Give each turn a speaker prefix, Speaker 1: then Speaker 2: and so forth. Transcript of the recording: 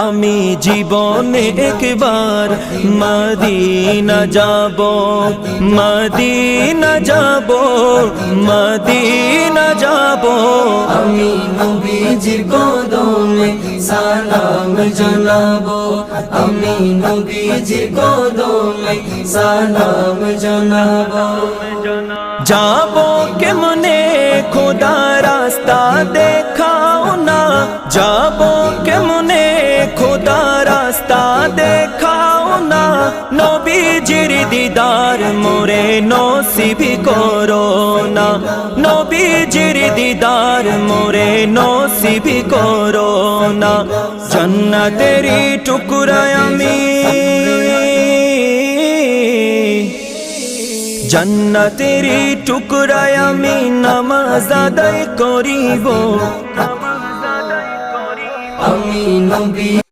Speaker 1: আমি জীবনে একবার মদিনা যাব, মদিনা যাব, মদিনা যাব।
Speaker 2: আমি নবীজির কদমে সালাম জানাবো, আমি নবীজির কদমে সালাম জানাবো।
Speaker 1: যাব কেমনে খোদা রাস্তা দেখাও না, যাব কেমনে খোদা রাস্তা দেখাও না। নবীজির দিদার মোরে নসিব করো না, নবীজির দিদার মোরে নসিব করো না। জান্নাতেরই টুকরা আমি, জান্নাতেরই টুকরায় আমি নামাজ আদায় করিব।
Speaker 2: আমি নবী